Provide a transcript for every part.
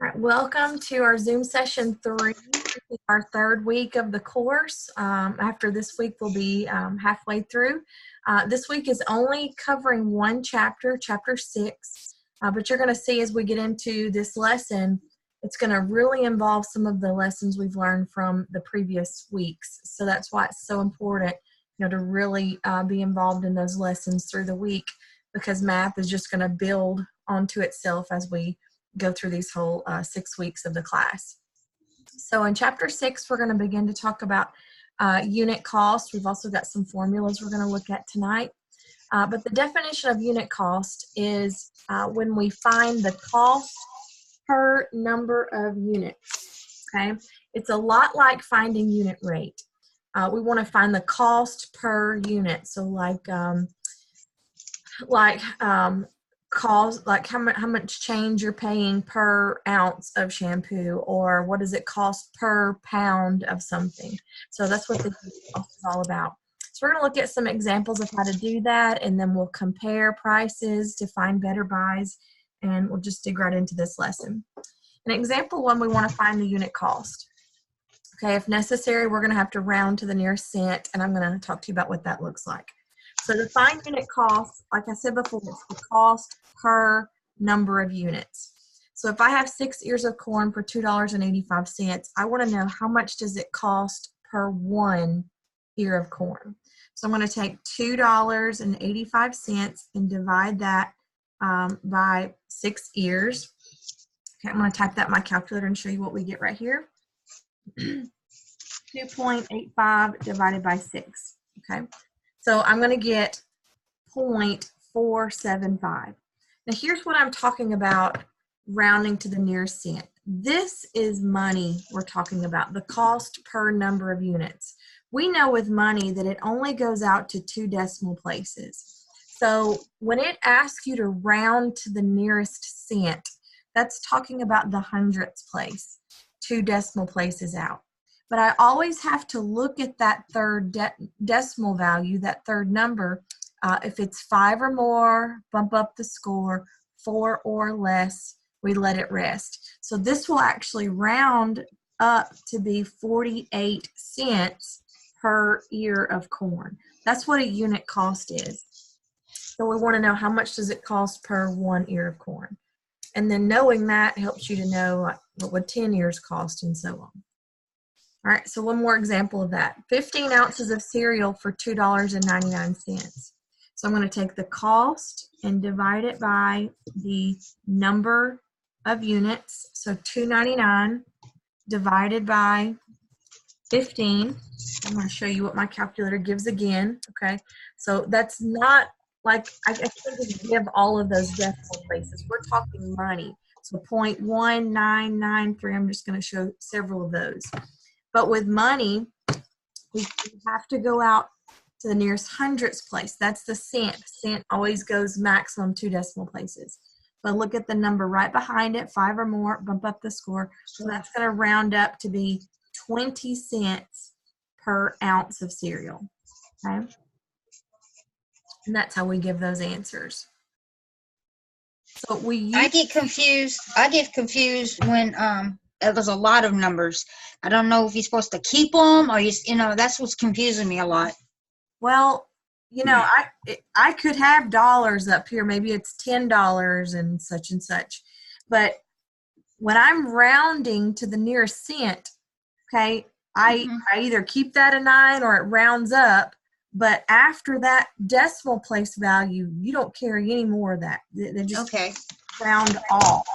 All right, welcome to our Zoom session 3, our third week of the course. After this week, we'll be halfway through. This week is only covering one chapter, chapter 6, but you're going to see as we get into this lesson, it's going to really involve some of the lessons we've learned from the previous weeks. So that's why it's so important, to really be involved in those lessons through the week, because math is just going to build onto itself as we go through these whole 6 weeks of the class. So in chapter 6, we're going to begin to talk about unit cost. We've also got some formulas we're going to look at tonight. But the definition of unit cost is when we find the cost per number of units. Okay, it's a lot like finding unit rate. We want to find the cost per unit. So cost, like how much change you're paying per ounce of shampoo, or what does it cost per pound of something. So that's what the cost is all about. So we're going to look at some examples of how to do that, and then we'll compare prices to find better buys, and we'll just dig right into this lesson. In example 1, we want to find the unit cost. Okay, if necessary, we're going to have to round to the nearest cent, and I'm going to talk to you about what that looks like. So to find unit cost, like I said before, it's the cost per number of units. So if I have 6 ears of corn for $2.85, I want to know how much does it cost per 1 ear of corn. So I'm going to take $2.85 and divide that by 6 ears. Okay, I'm going to type that in my calculator and show you what we get right here. 2.85 divided by 6. Okay. So I'm going to get 0.475. Now here's what I'm talking about rounding to the nearest cent. This is money we're talking about, the cost per number of units. We know with money that it only goes out to 2 decimal places. So when it asks you to round to the nearest cent, that's talking about the hundredths place, 2 decimal places out. But I always have to look at that third decimal value, that third number. If it's 5 or more, bump up the score. 4 or less, we let it rest. So this will actually round up to be 48 cents per ear of corn. That's what a unit cost is. So we want to know how much does it cost per 1 ear of corn. And then knowing that helps you to know what would 10 ears cost and so on. All right, so one more example of that. 15 ounces of cereal for $2.99. So I'm going to take the cost and divide it by the number of units. So $2.99 divided by 15. I'm going to show you what my calculator gives again. Okay, so that's not like I can't give all of those decimal places. We're talking money. So 0.1993. I'm just going to show several of those. But with money, we have to go out to the nearest hundredths place. That's the cent. Cent always goes maximum 2 decimal places. But look at the number right behind it, 5 or more, bump up the score. So that's going to round up to be 20 cents per ounce of cereal. Okay? And that's how we give those answers. So I get confused when there's a lot of numbers. I don't know if you're supposed to keep them or that's what's confusing me a lot. Well, I could have dollars up here. Maybe it's $10 and such. But when I'm rounding to the nearest cent, okay, I either keep that a 9 or it rounds up. But after that decimal place value, you don't carry any more of that. They just round off.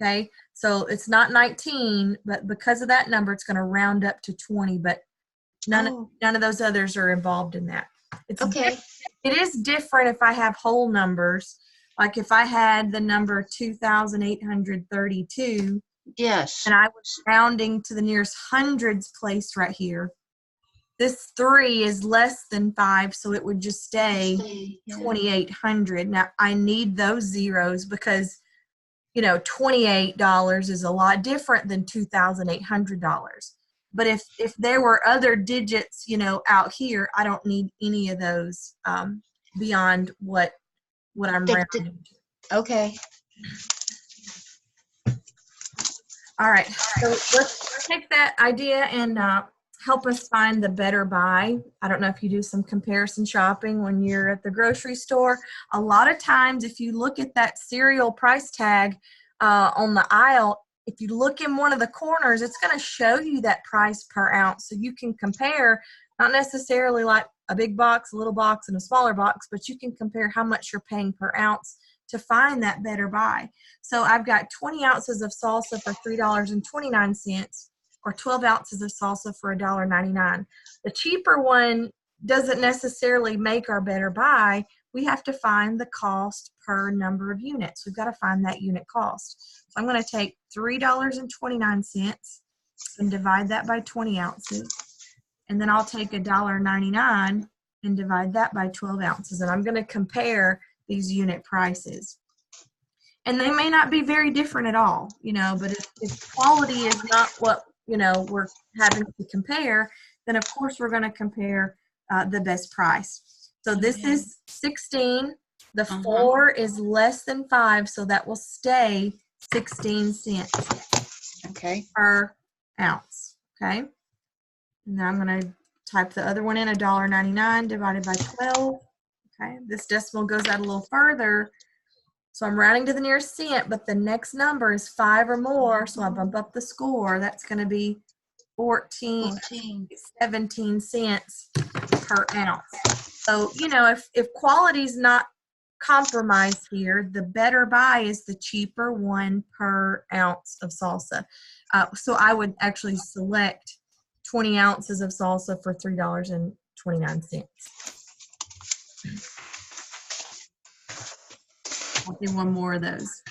Okay, so it's not 19, but because of that number, it's going to round up to 20. But none of those others are involved in that. It's okay. It is different if I have whole numbers. Like if I had the number 2,832. Yes. And I was rounding to the nearest hundreds place right here. This 3 is less than 5, so it would just stay 2,800. Now I need those zeros because $28 is a lot different than $2,800. But if there were other digits, out here, I don't need any of those beyond what I'm rounding to. Okay. All right, so let's take that idea and help us find the better buy. I don't know if you do some comparison shopping when you're at the grocery store. A lot of times, if you look at that cereal price tag on the aisle, if you look in one of the corners, it's going to show you that price per ounce. So you can compare, not necessarily like a big box, a little box, and a smaller box, but you can compare how much you're paying per ounce to find that better buy. So I've got 20 ounces of salsa for $3.29 or 12 ounces of salsa for $1.99. The cheaper one doesn't necessarily make our better buy. We have to find the cost per number of units. We've got to find that unit cost. So I'm going to take $3.29 and divide that by 20 ounces. And then I'll take $1.99 and divide that by 12 ounces. And I'm going to compare these unit prices. And they may not be very different at all, but if quality is not what, we're having to compare, then of course we're going to compare the best price. So this is 16. The 4 is less than 5, so that will stay 16 cents per ounce. Okay. And now I'm going to type the other one in, $1.99 divided by 12. Okay, this decimal goes out a little further, so I'm rounding to the nearest cent, but the next number is 5 or more, so I bump up the score. That's going to be 17 cents per ounce. So, if quality's not compromised here, the better buy is the cheaper one per ounce of salsa. So I would actually select 20 ounces of salsa for $3.29. I'll do one more of those.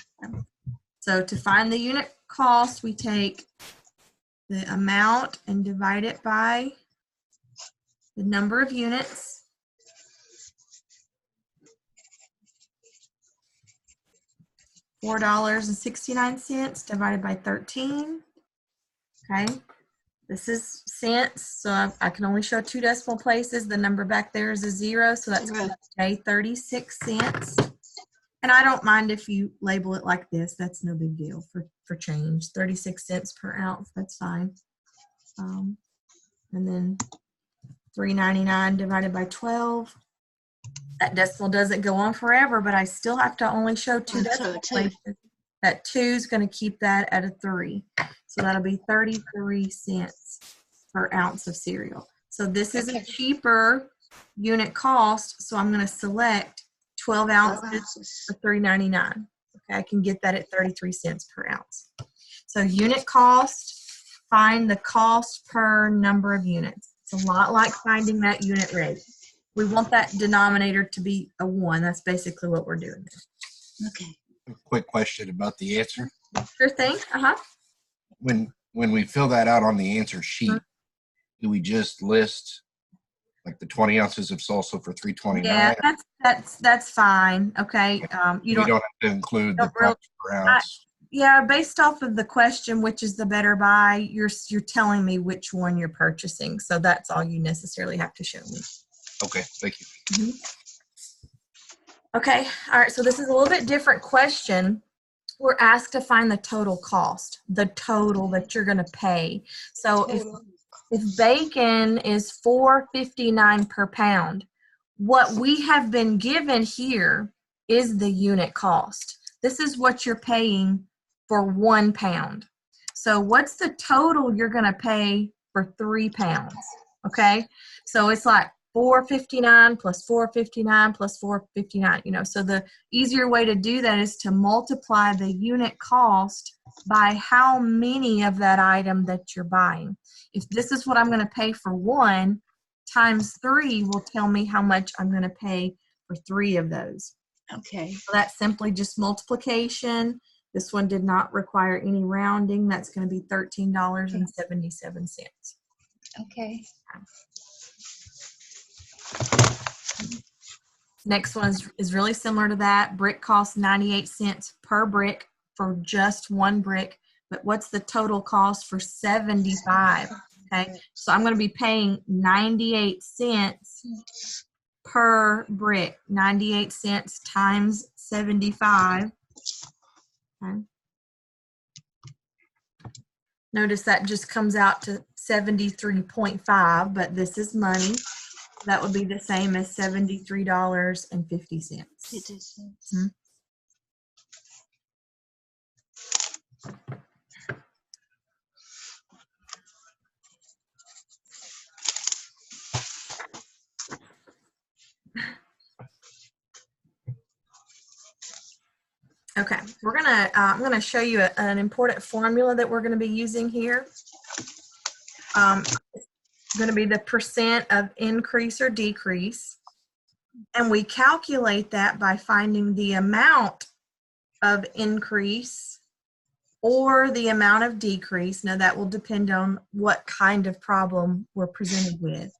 So to find the unit cost, we take the amount and divide it by the number of units. $4.69 divided by 13. Okay. This is cents, so I can only show 2 decimal places. The number back there is a 0, so that's going to stay 36 cents. And I don't mind if you label it like this. That's no big deal for change. 36 cents per ounce, that's fine. And then $3.99 divided by 12. That decimal doesn't go on forever, but I still have to only show 2 decimal places. That 2 is going to keep that at a 3. So that'll be 33 cents per ounce of cereal. So this is a cheaper unit cost, so I'm going to select 12 ounces for $3.99. Okay, I can get that at 33 cents per ounce. So unit cost, find the cost per number of units. It's a lot like finding that unit rate. We want that denominator to be a 1. That's basically what we're doing there. Okay. A quick question about the answer. Sure thing. When we fill that out on the answer sheet, do we just list like the 20 ounces of salsa for $3.29? Yeah, that's fine. Okay. You don't have to include the price per ounce. Yeah, based off of the question, which is the better buy, you're telling me which one you're purchasing. So that's all you necessarily have to show me. Okay, thank you. Okay, all right, so this is a little bit different question. We're asked to find the total cost, the total that you're going to pay. So if bacon is $4.59 per pound, what we have been given here is the unit cost. This is what you're paying for 1 pound. So what's the total you're going to pay for 3 pounds? Okay, so it's like $4.59 plus $4.59 plus $4.59. So the easier way to do that is to multiply the unit cost by how many of that item that you're buying. If this is what I'm going to pay for 1, times 3 will tell me how much I'm going to pay for 3 of those. Okay. So that's simply just multiplication. This one did not require any rounding. That's going to be $13.77. Okay. Next one is really similar to that. Brick costs 98 cents per brick for just 1 brick. But what's the total cost for 75? Okay, so I'm going to be paying 98 cents per brick. 98 cents times 75. Okay. Notice that just comes out to 73.5, but this is money. That would be the same as $73.50. Hmm. Okay, I'm gonna show you an important formula that we're gonna be using here. It's gonna be the percent of increase or decrease. And we calculate that by finding the amount of increase or the amount of decrease. Now that will depend on what kind of problem we're presented with.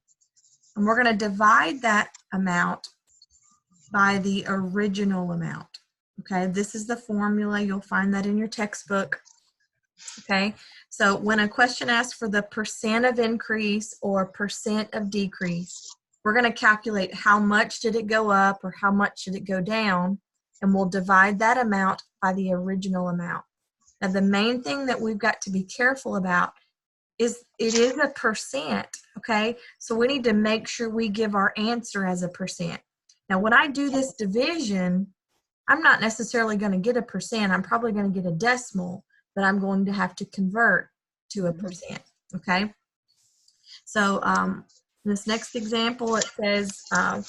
And we're gonna divide that amount by the original amount. Okay, this is the formula. You'll find that in your textbook. Okay, so when a question asks for the percent of increase or percent of decrease, we're going to calculate how much did it go up or how much did it go down, and we'll divide that amount by the original amount. Now, the main thing that we've got to be careful about is it is a percent, okay? So we need to make sure we give our answer as a percent. Now, when I do this division, I'm not necessarily going to get a percent. I'm probably going to get a decimal, but I'm going to have to convert to a percent, okay? So this next example, it says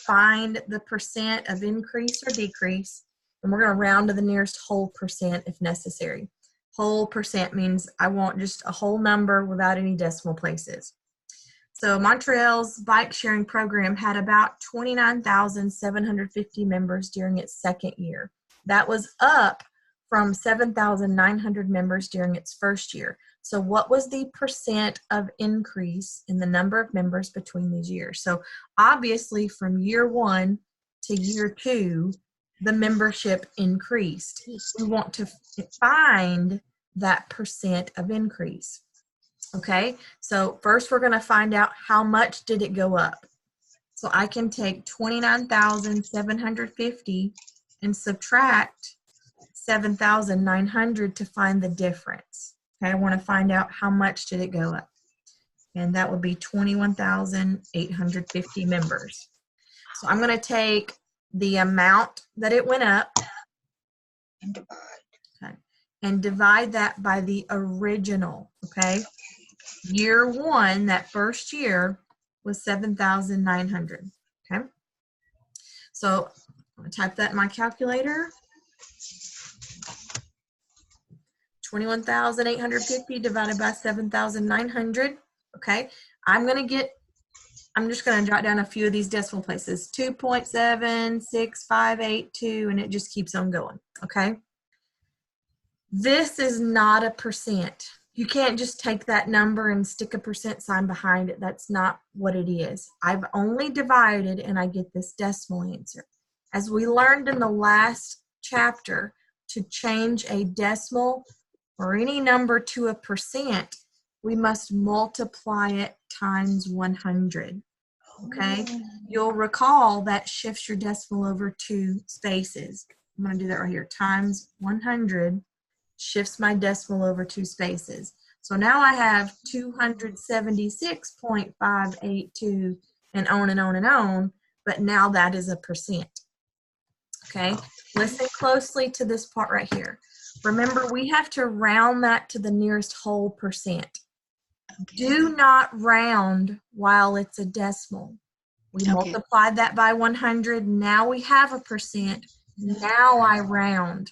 find the percent of increase or decrease, and we're going to round to the nearest whole percent if necessary. Whole percent means I want just a whole number without any decimal places. So Montreal's bike sharing program had about 29,750 members during its second year. That was up from 7,900 members during its first year. So what was the percent of increase in the number of members between these years? So obviously from year 1 to year 2, the membership increased. We want to find that percent of increase. Okay, so first we're going to find out how much did it go up. So I can take 29,750 and subtract 7,900 to find the difference. Okay, I want to find out how much did it go up. And that would be 21,850 members. So I'm going to take the amount that it went up and divide that by the original, okay? Year 1, that first year, was 7,900, okay? So I'm going to type that in my calculator. 21,850 divided by 7,900, okay? I'm just going to jot down a few of these decimal places. 2.76582, and it just keeps on going, okay? This is not a percent. You can't just take that number and stick a percent sign behind it. That's not what it is. I've only divided and I get this decimal answer. As we learned in the last chapter, to change a decimal or any number to a percent, we must multiply it times 100. Okay? You'll recall that shifts your decimal over 2 spaces. I'm going to do that right here. Times 100 shifts my decimal over 2 spaces. So now I have 276.582 and on and on and on, but now that is a percent. Okay, listen closely to this part right here. Remember, we have to round that to the nearest whole percent. Do not round while it's a decimal. We multiplied that by 100. Now we have a percent. Now I round.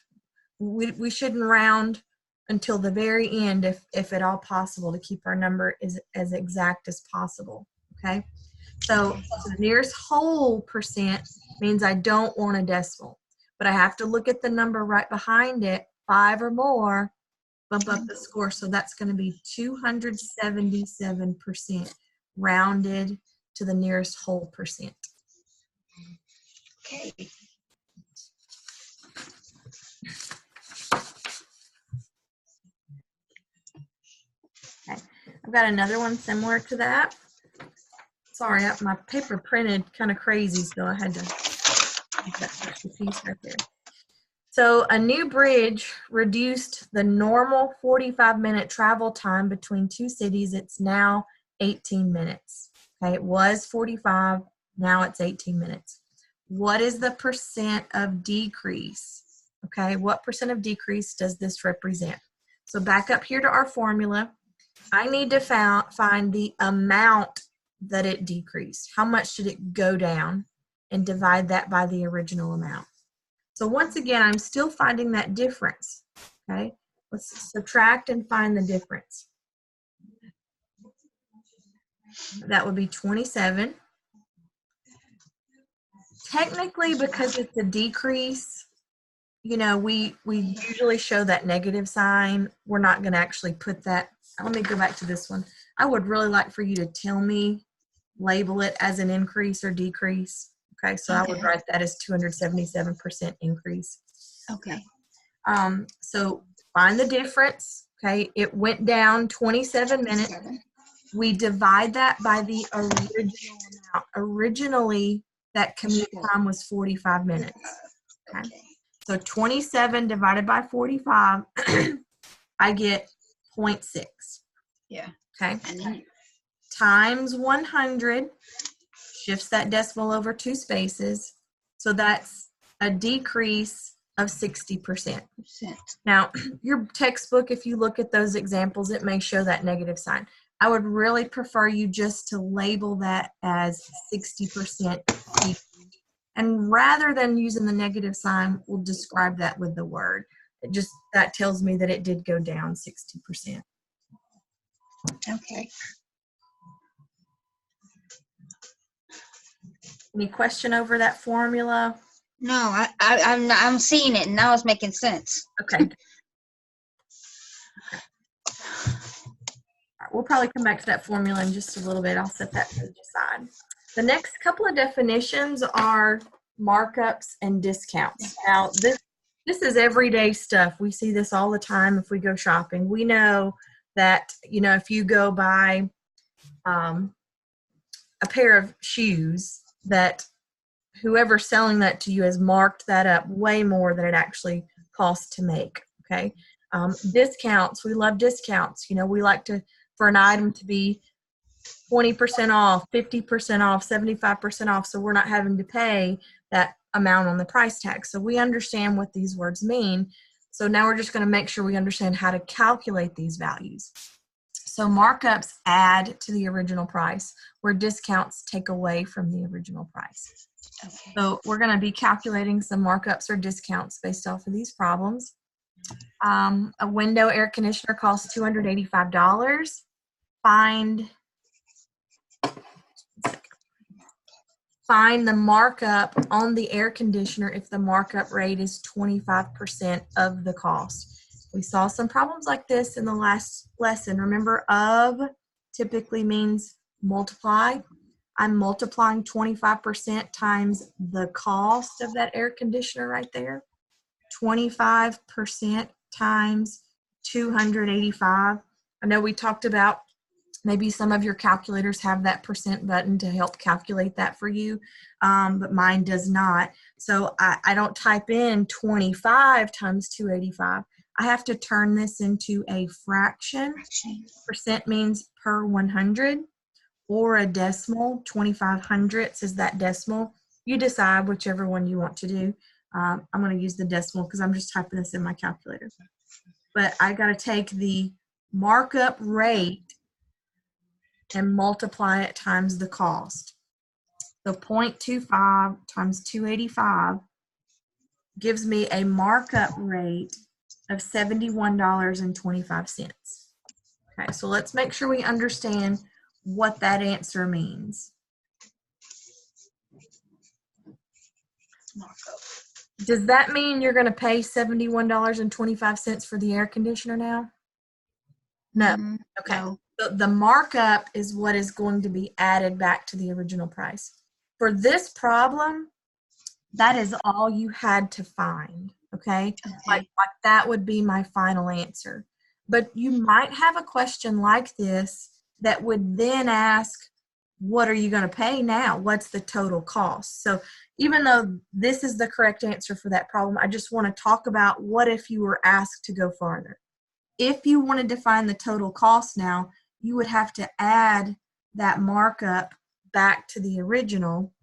We shouldn't round until the very end if at all possible, to keep our number as exact as possible, okay? So the nearest whole percent means I don't want a decimal, but I have to look at the number right behind it, 5 or more, bump up the score. So that's going to be 277% rounded to the nearest whole percent. Okay. I've got another one similar to that. Sorry, my paper printed kind of crazy, so I had to make that extra piece right there. So a new bridge reduced the normal 45-minute travel time between two cities. It's now 18 minutes. Okay, it was 45, now it's 18 minutes. What is the percent of decrease? Okay, what percent of decrease does this represent? So back up here to our formula. I need to find the amount that it decreased. How much did it go down? And divide that by the original amount. So once again, I'm still finding that difference. Okay, let's subtract and find the difference. That would be 27. Technically, because it's a decrease, you know, we usually show that negative sign. We're not going to actually put that. Let me go back to this one. I would really like for you to tell me, label it as an increase or decrease. Okay, so I would write that as 277% increase. Okay. So find the difference. Okay, it went down 27 minutes. We divide that by the original amount. Originally, that commute time was 45 minutes. Okay, so 27 divided by 45, I get 0.6. Yeah. Okay, And then times 100. Shifts that decimal over 2 spaces. So that's a decrease of 60%. Now, your textbook, if you look at those examples, it may show that negative sign. I would really prefer you just to label that as 60%. And rather than using the negative sign, we'll describe that with the word. That tells me that it did go down 60%. Okay. Any question over that formula? No, I'm seeing it and now it's making sense. Okay. All right, we'll probably come back to that formula in just a little bit. I'll set that to the side. The next couple of definitions are markups and discounts. Now, this is everyday stuff. We see this all the time if we go shopping. We know that, you know, if you go buy a pair of shoes, that whoever's selling that to you has marked that up way more than it actually costs to make. Okay. Discounts, we love discounts. You know, we like for an item to be 20% off, 50% off, 75% off, so we're not having to pay that amount on the price tag. So we understand what these words mean. So now we're just going to make sure we understand how to calculate these values. So markups add to the original price, where discounts take away from the original price. Okay. So we're going to be calculating some markups or discounts based off of these problems. A window air conditioner costs $285. Find the markup on the air conditioner if the markup rate is 25% of the cost. We saw some problems like this in the last lesson. Remember, of typically means multiply. I'm multiplying 25% times the cost of that air conditioner right there. 25% times 285. I know we talked about maybe some of your calculators have that percent button to help calculate that for you, but mine does not. So I don't type in 25 times 285. I have to turn this into a fraction. Percent means per 100, or a decimal. 2500ths is that decimal. You decide whichever one you want to do. I'm going to use the decimal because I'm just typing this in my calculator. But I got to take the markup rate and multiply it times the cost. So 0.25 times 285 gives me a markup rate of $71.25. Okay, so let's make sure we understand what that answer means. Does that mean you're going to pay $71.25 for the air conditioner now? No. Okay. No. The markup is what is going to be added back to the original price. For this problem, that is all you had to find. Okay? Like that would be my final answer. But you might have a question like this that would then ask, what are you going to pay now? What's the total cost? So even though this is the correct answer for that problem, I just want to talk about what if you were asked to go farther. If you wanted to find the total cost now, you would have to add that markup back to the original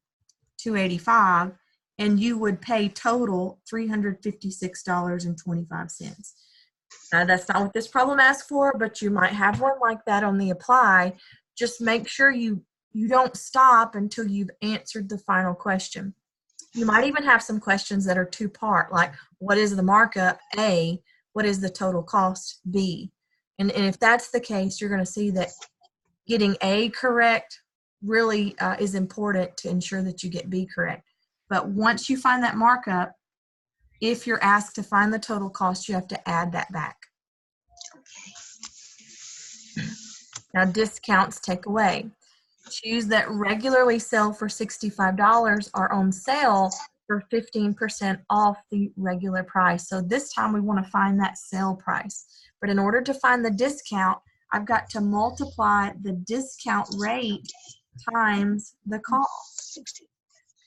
285, and you would pay total $356.25. Now, that's not what this problem asks for, but you might have one like that on the apply. Just make sure you don't stop until you've answered the final question. You might even have some questions that are two-part, like what is the markup, A, what is the total cost, B. And if that's the case, you're going to see that getting A correct really is important to ensure that you get B correct. But once you find that markup, if you're asked to find the total cost, you have to add that back. Now, discounts take away. Shoes that regularly sell for $65 are on sale for 15% off the regular price. So this time we want to find that sale price. But in order to find the discount, I've got to multiply the discount rate times the cost.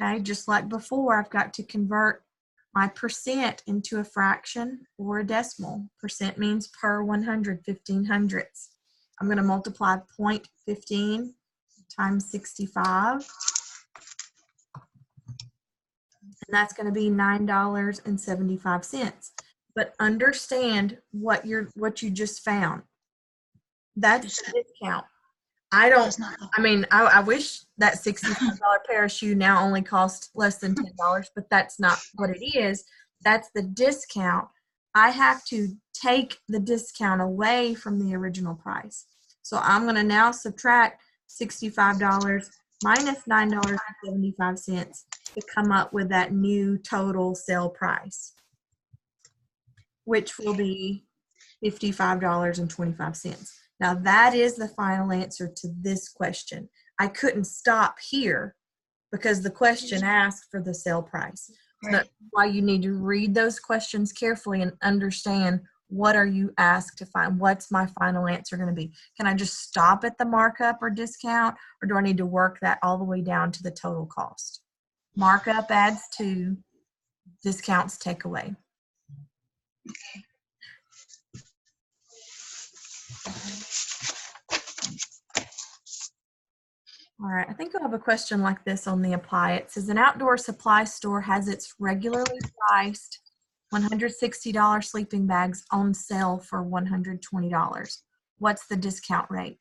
Okay, just like before, I've got to convert my percent into a fraction or a decimal. Percent means per 100, 15 hundredths. I'm going to multiply 0.15 times 65. And that's going to be $9.75. But understand what you just found. That's the discount. I wish that $65 pair of shoe now only costs less than $10, but that's not what it is. That's the discount. I have to take the discount away from the original price. So I'm going to now subtract $65 minus $9.75 to come up with that new total sale price, which will be $55.25. Now that is the final answer to this question. I couldn't stop here because the question asked for the sale price. Right. That's why you need to read those questions carefully and understand what are you asked to find. What's my final answer going to be? Can I just stop at the markup or discount, or do I need to work that all the way down to the total cost? Markup adds 2, discounts take away. Okay. All right, I think we'll have a question like this on the apply. It says an outdoor supply store has its regularly priced $160 sleeping bags on sale for $120. What's the discount rate?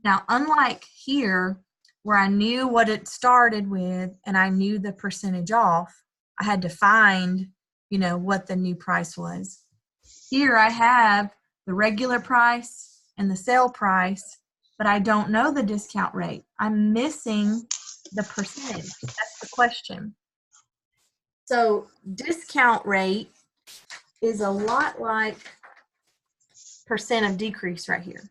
Now, unlike here, where I knew what it started with and I knew the percentage off, I had to find, what the new price was. Here I have the regular price and the sale price, but I don't know the discount rate. I'm missing the percentage. That's the question. So discount rate is a lot like percent of decrease right here.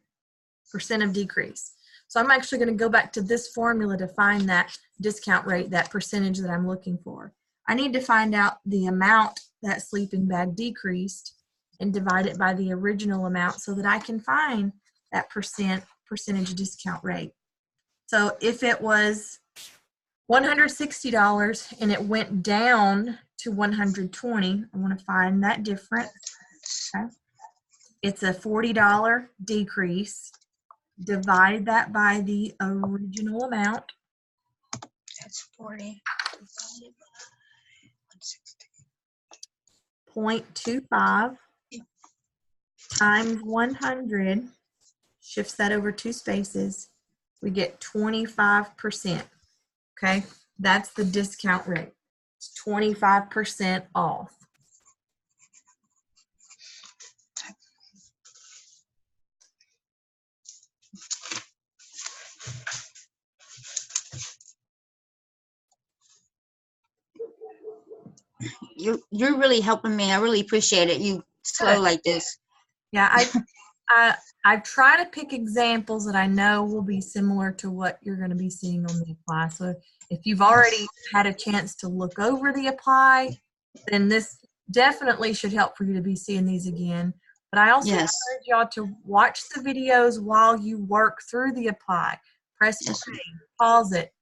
Percent of decrease. So I'm actually going to go back to this formula to find that discount rate, that percentage that I'm looking for. I need to find out the amount that sleeping bag decreased and divide it by the original amount so that I can find that percentage discount rate. So if it was $160 and it went down to $120, I want to find that difference. Okay. It's a $40 decrease. Divide that by the original amount. That's 40. 0.25 times 100, shifts that over 2 spaces, we get 25%. Okay, that's the discount rate. It's 25% off. You're really helping me. I really appreciate it. You slow like this. Yeah, I try to pick examples that I know will be similar to what you're going to be seeing on the apply. So if you've already had a chance to look over the apply, then this definitely should help for you to be seeing these again. But I also encourage y'all to watch the videos while you work through the apply. Press play, pause it,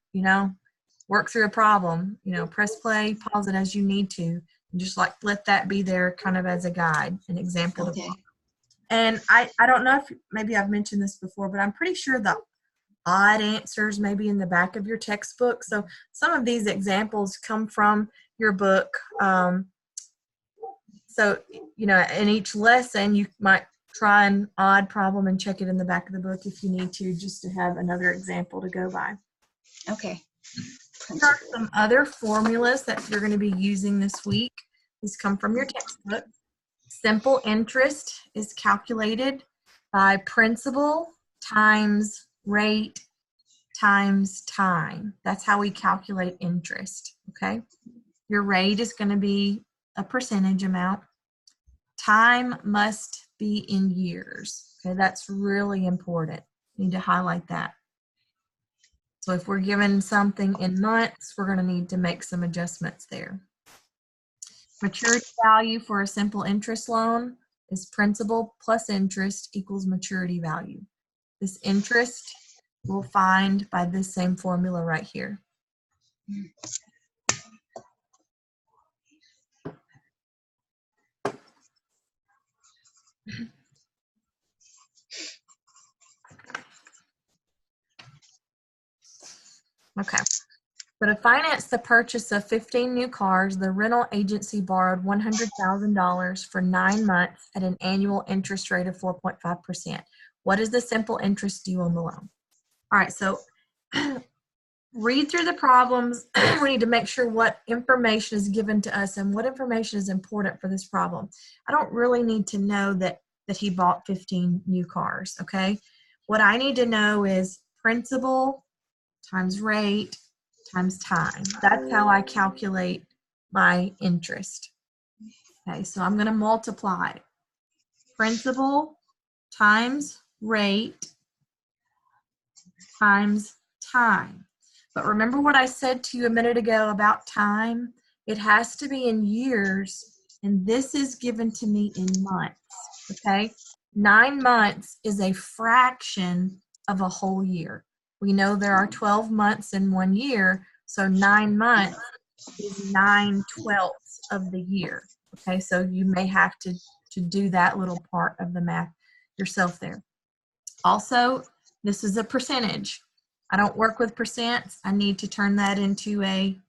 work through a problem, you know, press play, pause it as you need to, and just like let that be there kind of as a guide, an example to Okay. follow. And I don't know if maybe I've mentioned this before, but I'm pretty sure the odd answers may be in the back of your textbook. So some of these examples come from your book. So, you know, in each lesson, you might try an odd problem and check it in the back of the book if you need to, just to have another example to go by. Okay. Here are some other formulas that you're going to be using this week. These come from your textbook. Simple interest is calculated by principal times rate times time. That's how we calculate interest, okay? Your rate is going to be a percentage amount. Time must be in years, okay? That's really important. You need to highlight that. So if we're given something in months, we're going to need to make some adjustments there. Maturity value for a simple interest loan is principal plus interest equals maturity value. This interest we'll find by this same formula right here. Okay. So to finance the purchase of 15 new cars, the rental agency borrowed $100,000 for 9 months at an annual interest rate of 4.5%. What is the simple interest due on the loan? All right, so read through the problems. We need to make sure what information is given to us and what information is important for this problem. I don't really need to know that he bought 15 new cars, okay? What I need to know is principal times rate times time. That's how I calculate my interest. Okay, so I'm going to multiply principal times rate times time. But remember what I said to you a minute ago about time? It has to be in years, and this is given to me in months, okay? 9 months is a fraction of a whole year. We know there are 12 months in 1 year, so 9 months is 9/12 of the year, okay? So you may have to do that little part of the math yourself there. Also, this is a percentage. I don't work with percents. I need to turn that into a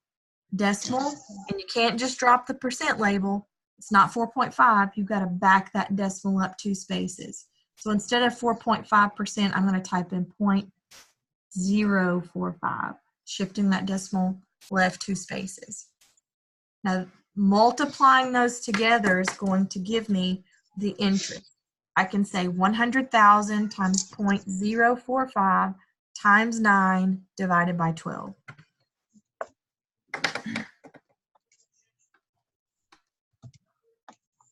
decimal, and you can't just drop the percent label. It's not 4.5. You've got to back that decimal up 2 spaces. So instead of 4.5%, I'm going to type in 0.045, shifting that decimal left 2 spaces. Now, multiplying those together is going to give me the interest. I can say 100,000 times 0.045 times 9 divided by 12.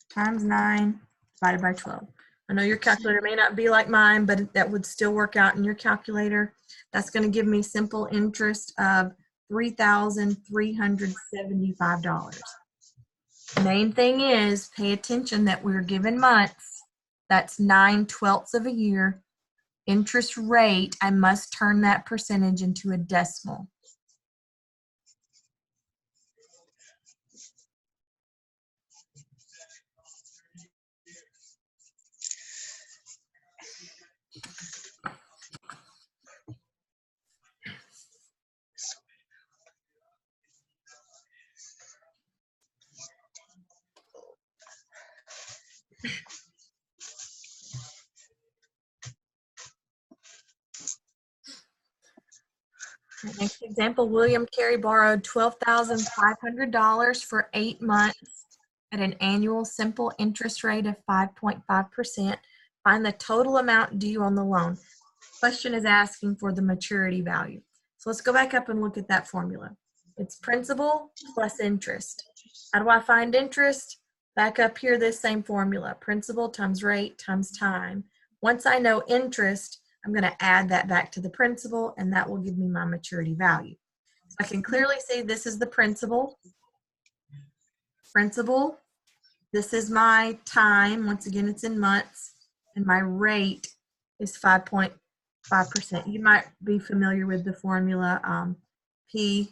Times 9 divided by 12. I know your calculator may not be like mine, but that would still work out in your calculator. That's going to give me simple interest of $3,375. The main thing is pay attention that we're given months. That's 9/12 of a year. Interest rate, I must turn that percentage into a decimal. Next example, William Carey borrowed $12,500 for 8 months at an annual simple interest rate of 5.5%. Find the total amount due on the loan. Question is asking for the maturity value. So let's go back up and look at that formula. It's principal plus interest. How do I find interest? Back up here, this same formula, principal times rate times time. Once I know interest, I'm going to add that back to the principal, and that will give me my maturity value. So I can clearly see this is the principal. Principal, this is my time. Once again, it's in months, and my rate is 5.5%. You might be familiar with the formula P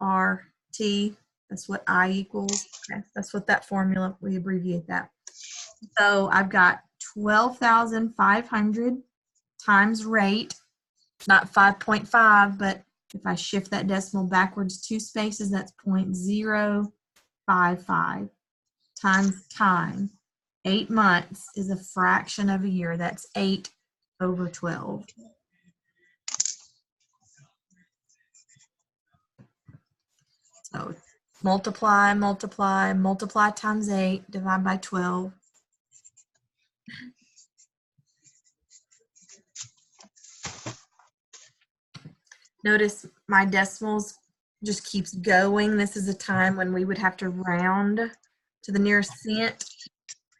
RT. That's what I equals. Okay, that's what that formula, we abbreviate that. So I've got 12,500 times rate, not 5.5, but if I shift that decimal backwards 2 spaces, that's 0.055 times time. 8 months is a fraction of a year. That's 8 over 12. So multiply, multiply, multiply times 8, divide by 12. Notice my decimals just keeps going. This is a time when we would have to round to the nearest cent,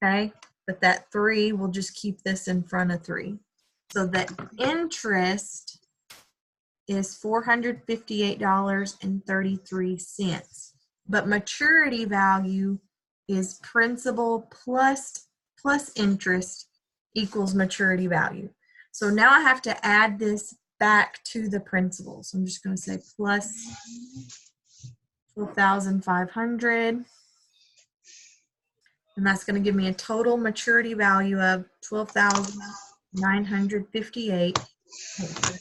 okay? But that 3 will just keep this in front of 3. So the interest is $458.33. But maturity value is principal plus interest equals maturity value. So now I have to add this back to the principal. So I'm just going to say plus 12,500. And that's going to give me a total maturity value of 12,958. Okay.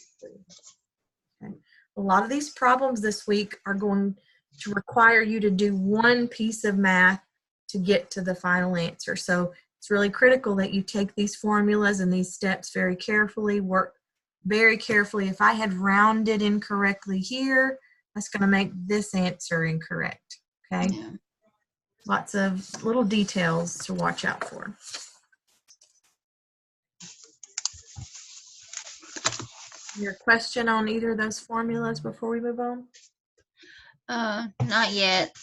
A lot of these problems this week are going to require you to do one piece of math to get to the final answer. So it's really critical that you take these formulas and these steps very carefully, work very carefully. If I had rounded incorrectly here, that's going to make this answer incorrect. Okay. Yeah. Lots of little details to watch out for. Your question on either of those formulas before we move on? Not yet.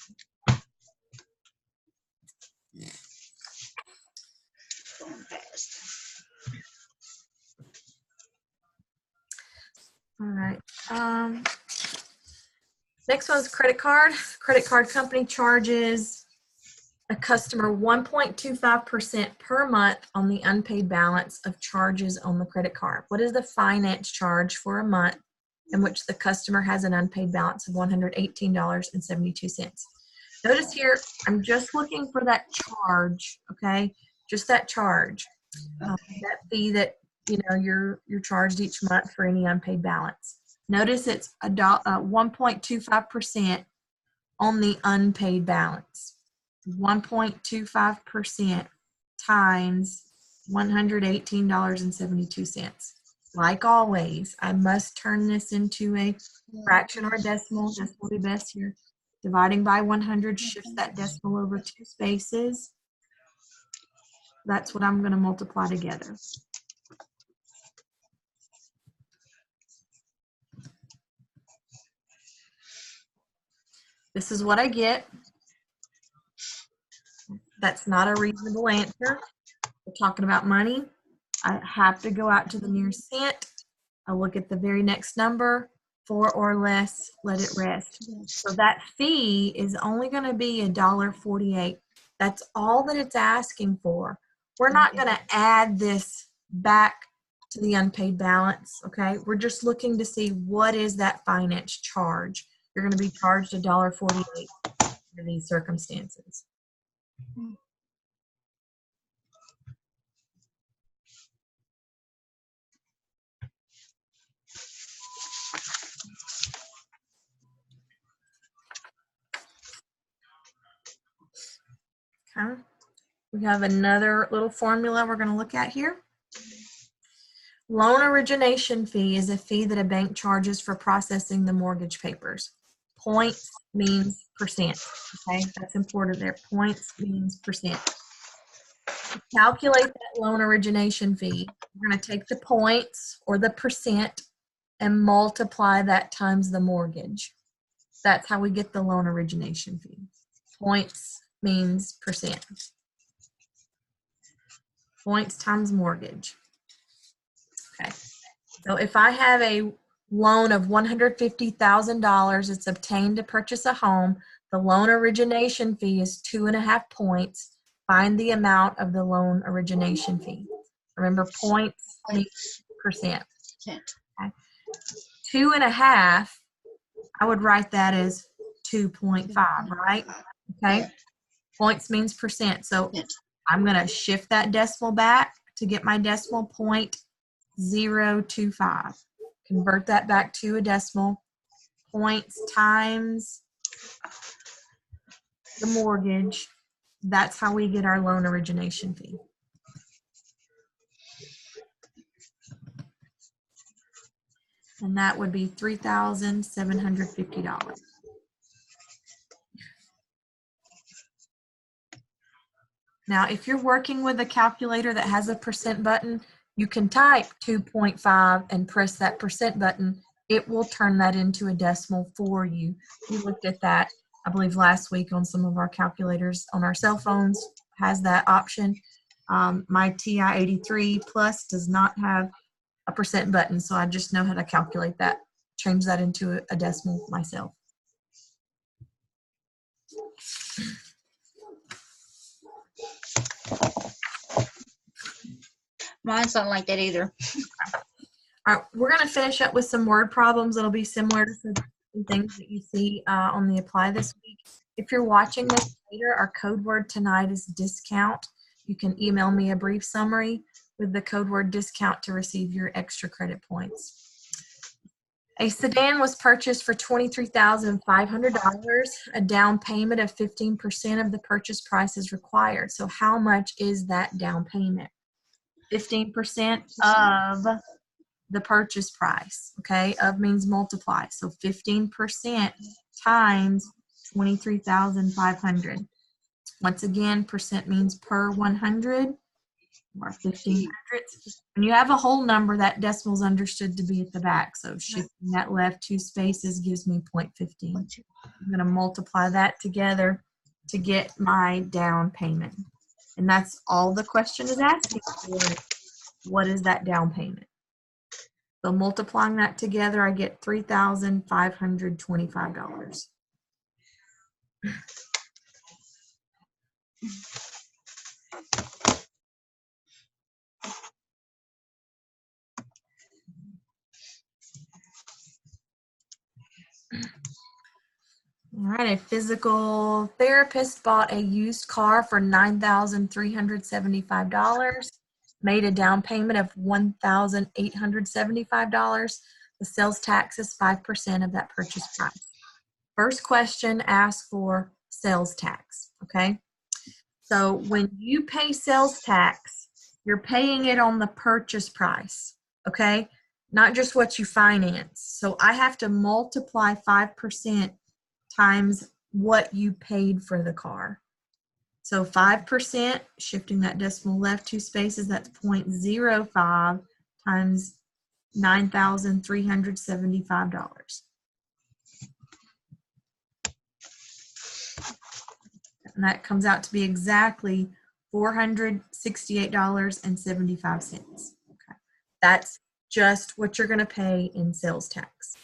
Going fast. All right. Next one's credit card. Credit card company charges a customer 1.25% per month on the unpaid balance of charges on the credit card. What is the finance charge for a month in which the customer has an unpaid balance of $118.72? Notice here, I'm just looking for that charge, okay? Just that charge, that fee that you're charged each month for any unpaid balance. Notice it's 1.25% on the unpaid balance. 1.25% times $118.72. Like always, I must turn this into a fraction or a decimal. This will be best here. Dividing by 100 shifts that decimal over 2 spaces. That's what I'm going to multiply together. This is what I get. That's not a reasonable answer. We're talking about money. I have to go out to the nearest cent. I look at the very next number, 4 or less, let it rest. So that fee is only going to be $1.48. That's all that it's asking for. We're not going to add this back to the unpaid balance, okay? We're just looking to see what is that finance charge. You're going to be charged $1.48 under these circumstances. Okay. We have another little formula we're going to look at here. Loan origination fee is a fee that a bank charges for processing the mortgage papers. Points means percent. Okay, that's important there. Points means percent. To calculate that loan origination fee, we're going to take the points or the percent and multiply that times the mortgage. That's how we get the loan origination fee. Points means percent. Points times mortgage. Okay, so if I have a loan of $150,000, it's obtained to purchase a home, the loan origination fee is 2.5 points. Find the amount of the loan origination fee. Remember, points means percent. Okay. 2.5, I would write that as 2.5, right? Okay. Points means percent. So Yes. I'm going to shift that decimal back to get my decimal point 0.025. Convert that back to a decimal. Points times the mortgage. That's how we get our loan origination fee. And that would be $3,750. Now, if you're working with a calculator that has a percent button, you can type 2.5 and press that percent button. It will turn that into a decimal for you. We looked at that, I believe, last week on some of our calculators on our cell phones, has that option. My TI-83 Plus does not have a percent button, so I just know how to calculate that, change that into a decimal myself. Mine's not like that either. All right, we're going to finish up with some word problems that'll be similar to some things that you see on the Apply this week. If you're watching this later, our code word tonight is discount. You can email me a brief summary with the code word discount to receive your extra credit points. A sedan was purchased for $23,500. A down payment of 15% of the purchase price is required. So how much is that down payment? 15% of the purchase price, okay? Of means multiply. So 15% times 23,500. Once again, percent means per 100 or 15 hundredths. When you have a whole number, that decimal is understood to be at the back. So shifting that left 2 spaces gives me 0.15. I'm going to multiply that together to get my down payment. And that's all the question is asking for. What is that down payment? So multiplying that together, I get $3,525. All right, a physical therapist bought a used car for $9,375, made a down payment of $1,875. The sales tax is 5% of that purchase price. First question asks for sales tax, okay? So when you pay sales tax, you're paying it on the purchase price, okay? Not just what you finance. So I have to multiply 5% times what you paid for the car. So 5%, shifting that decimal left 2 spaces, that's 0.05 times $9,375. And that comes out to be exactly $468.75. Okay. That's just what you're going to pay in sales tax.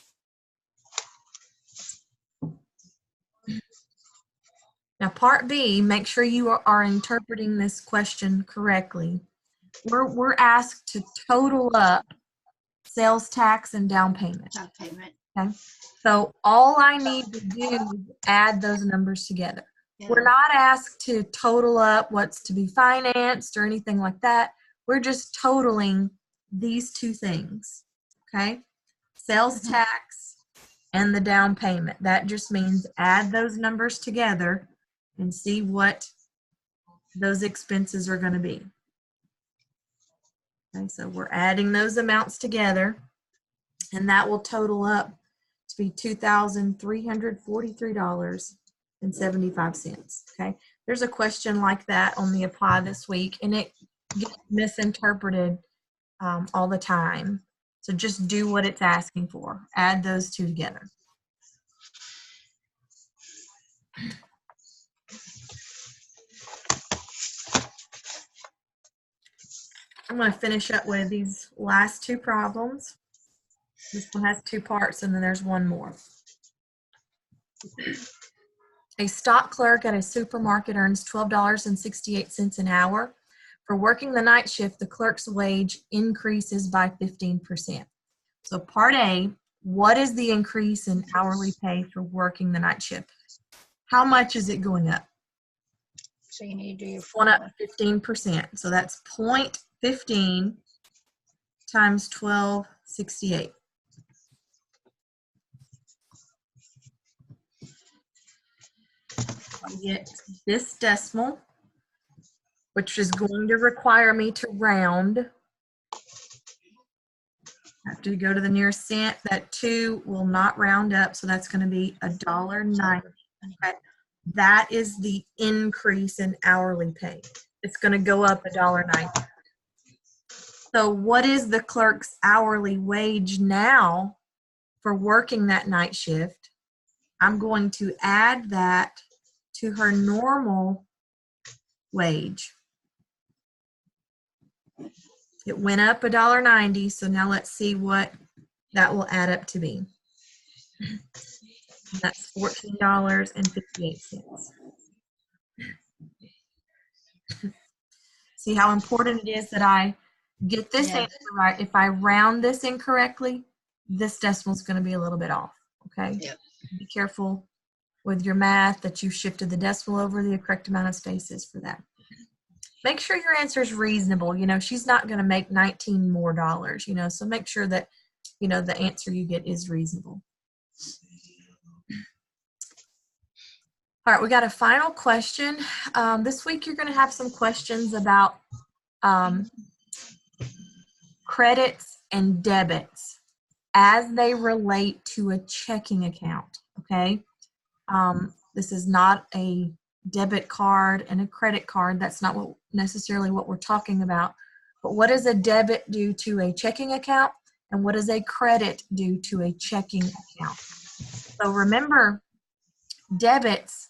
Now, part B, make sure you are interpreting this question correctly. We're asked to total up sales tax and down payment. Down payment. Okay, so all I need to do is add those numbers together. Yeah. We're not asked to total up what's to be financed or anything like that. We're just totaling these two things. Okay, sales tax and the down payment. That just means add those numbers together and see what those expenses are going to be. Okay, so we're adding those amounts together, and that will total up to be $2,343.75. Okay, there's a question like that on the Apply this week, and it gets misinterpreted all the time. So just do what it's asking for. Add those two together. I'm going to finish up with these last two problems. This one has 2 parts, and then there's one more. A stock clerk at a supermarket earns $12.68 an hour. For working the night shift, the clerk's wage increases by 15%. So part A, what is the increase in hourly pay for working the night shift? How much is it going up? So you need to do your Going up formula. 15%. So that's 0.15 times 1268. I get this decimal, which is going to require me to round. I have to go to the nearest cent. That 2 will not round up, so that's going to be $1.90. Okay. That is the increase in hourly pay. It's going to go up $1.90. So what is the clerk's hourly wage now for working that night shift? I'm going to add that to her normal wage. It went up $1.90, so now let's see what that will add up to be. That's $14.58. See how important it is that I get this Yeah. answer right. If I round this incorrectly, this decimal is going to be a little bit off, okay? Yep. Be careful with your math that you shifted the decimal over the correct amount of spaces for that. Make sure your answer is reasonable. You know, she's not going to make $19 more, you know, so make sure that, you know, the answer you get is reasonable. All right, we got a final question. This week you're going to have some questions about credits and debits as they relate to a checking account, okay? This is not a debit card and a credit card. That's not necessarily what we're talking about. But what does a debit do to a checking account? And what does a credit do to a checking account? So remember, debits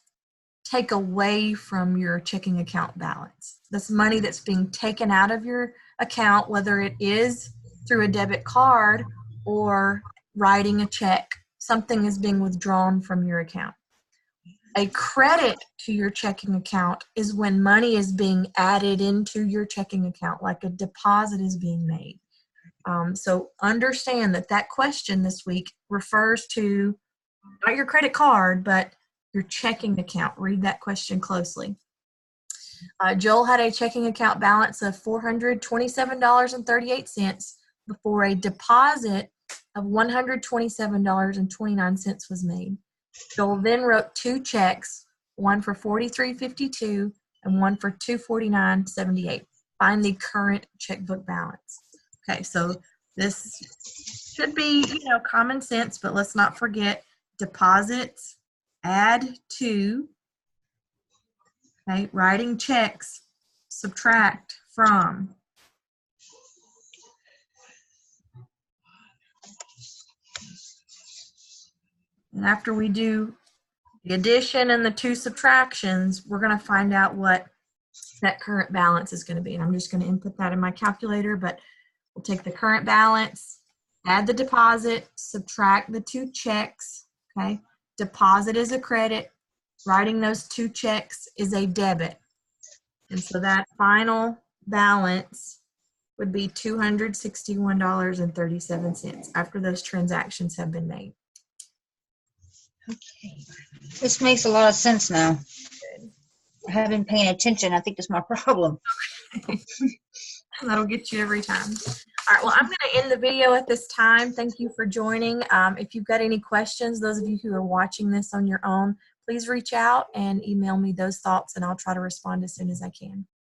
take away from your checking account balance. This money that's being taken out of your account, whether it is through a debit card or writing a check, something is being withdrawn from your account. A credit to your checking account is when money is being added into your checking account, like a deposit is being made. So understand that that question this week refers to not your credit card, but your checking account. Read that question closely. Joel had a checking account balance of $427.38 before a deposit of $127.29 was made. Joel then wrote 2 checks, one for $43.52 and one for $249.78. Find the current checkbook balance. Okay, so this should be, you know, common sense, but let's not forget deposits, add to, okay, writing checks, subtract from. And after we do the addition and the 2 subtractions, we're going to find out what that current balance is going to be. And I'm just going to input that in my calculator, but we'll take the current balance, add the deposit, subtract the 2 checks, okay? Deposit is a credit. Writing those 2 checks is a debit. And so that final balance would be $261.37 after those transactions have been made. Okay. This makes a lot of sense now. I haven't been paying attention. I think that's my problem. That'll get you every time. All right, well, I'm going to end the video at this time. Thank you for joining. If you've got any questions, those of you who are watching this on your own, please reach out and email me those thoughts, and I'll try to respond as soon as I can.